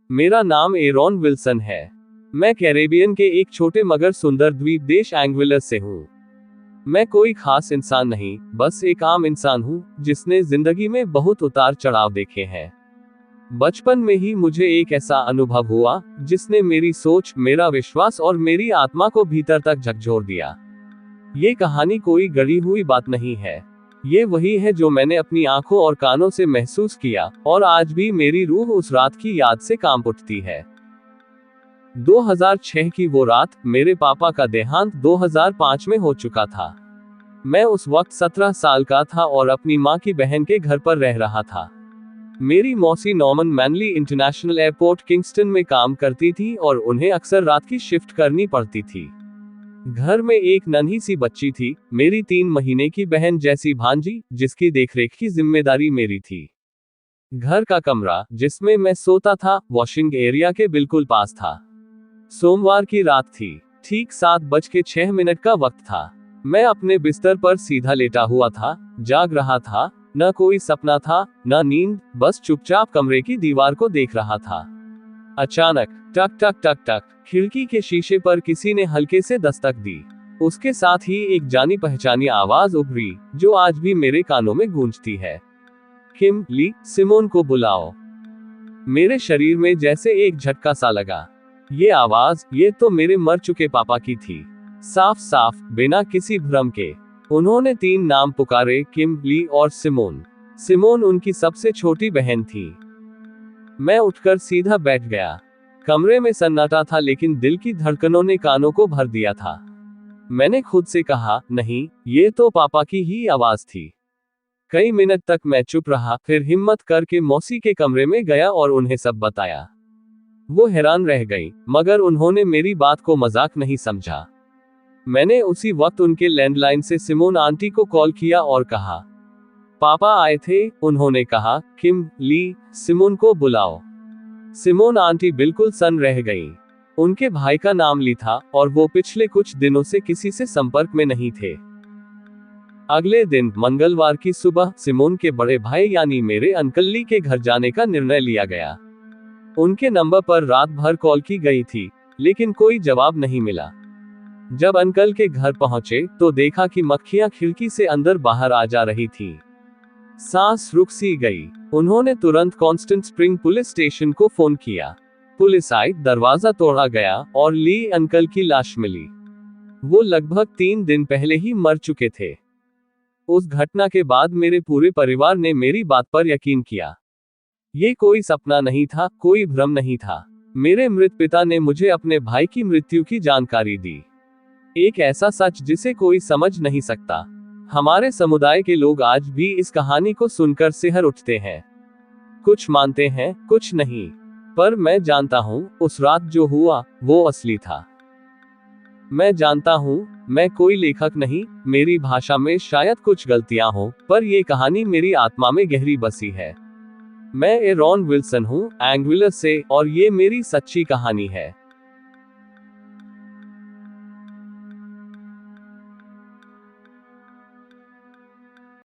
मेरा नाम Aaron Wilson है। मैं कैरेबियन के एक छोटे मगर सुंदर द्वीप देश एंग्विलस से हूँ। मैं कोई खास इंसान नहीं, बस एक आम इंसान हूँ जिसने जिंदगी में बहुत उतार चढ़ाव देखे हैं। बचपन में ही मुझे एक ऐसा अनुभव हुआ जिसने मेरी सोच, मेरा विश्वास और मेरी आत्मा को भीतर तक झकझोर दिया। ये कहानी कोई गढ़ी हुई बात नहीं है। ये वही है जो मैंने अपनी आंखों और कानों से महसूस किया, और आज भी मेरी रूह उस रात की याद से कांप उठती है। 2006 की वो रात, मेरे पापा का देहांत 2005 में हो चुका था। मैं उस वक्त 17 साल का था और अपनी माँ की बहन के घर पर रह रहा था। मेरी मौसी Norman Manley international airport Kingston में काम करती थी और उन्हें अक्सर रात की शिफ्ट करनी पड़ती थी। घर में एक नन्ही सी बच्ची थी, मेरी 3 महीने की बहन जैसी भांजी, जिसकी देखरेख की जिम्मेदारी मेरी थी। घर का कमरा जिसमें मैं सोता था, वॉशिंग एरिया के बिल्कुल पास था। सोमवार की रात थी। ठीक 7:06 का वक्त था। मैं अपने बिस्तर पर सीधा लेटा हुआ था, जाग रहा था। न कोई सपना था, न नींद, बस चुपचाप कमरे की दीवार को देख रहा था। अचानक टक टक टक टक खिड़की के शीशे पर किसी ने हल्के से दस्तक दी। उसके साथ ही एक जानी पहचानी आवाज उभरी, जो आज भी मेरे कानों में गूंजती है। किम, ली, सिमोन को बुलाओ। मेरे शरीर में जैसे एक झटका सा लगा। ये आवाज, ये तो मेरे मर चुके पापा की थी। साफ साफ, बिना किसी भ्रम के। उन्होंने 3 नाम पुकारे, किम, ली और सिमोन। सिमोन उनकी सबसे छोटी बहन थी। मैं उठकर सीधा बैठ गया। कमरे में सन्नाटा था, लेकिन दिल की धड़कनों ने कानों को भर दिया था। मैंने खुद से कहा, नहीं, ये तो पापा की ही आवाज थी। कई मिनट तक मैं चुप रहा, फिर हिम्मत करके मौसी के कमरे में गया और उन्हें सब बताया। वो हैरान रह गई, मगर उन्होंने मेरी बात को मजाक नहीं समझा। मैंने उसी वक्त उनके लैंडलाइन से सिमोन आंटी को कॉल किया और कहा, पापा आए थे। उन्होंने कहा, किम, ली, सिमोन को बुलाओ। सिमोन आंटी बिल्कुल सन्न रह गईं। उनके भाई का नाम ली था और वो पिछले कुछ दिनों से किसी से संपर्क में नहीं थे। अगले दिन मंगलवार की सुबह सिमोन के बड़े भाई यानी मेरे अंकल ली के घर जाने का निर्णय लिया गया। उनके नंबर पर रात भर कॉल की गई थी, लेकिन कोई जवाब नहीं मिला। जब अंकल के घर पहुंचे तो देखा कि मक्खियां खिड़की से अंदर बाहर आ जा रही थी। सांस रुक सी गई। उन्होंने तुरंत कॉन्स्टेंट स्प्रिंग पुलिस स्टेशन को फोन किया। पुलिस आई, दरवाजा तोड़ा गया और ली अंकल की लाश मिली। वो लगभग 3 दिन पहले ही मर चुके थे। उस घटना के बाद मेरे पूरे परिवार ने मेरी बात पर यकीन किया। ये कोई सपना नहीं था, कोई भ्रम नहीं था। मेरे मृत पिता ने मुझे अपने भाई की मृत्यु की जानकारी दी। एक ऐसा सच जिसे कोई समझ नहीं सकता। हमारे समुदाय के लोग आज भी इस कहानी को सुनकर सिहर उठते हैं। कुछ मानते हैं, कुछ नहीं। पर मैं जानता हूं, उस रात जो हुआ, वो असली था। मैं जानता हूं, मैं कोई लेखक नहीं, मेरी भाषा में शायद कुछ गलतियां हो, पर ये कहानी मेरी आत्मा में गहरी बसी है। मैं एरॉन विल्सन हूं, एंग्विलस से, और ये मेरी सच्ची कहानी है।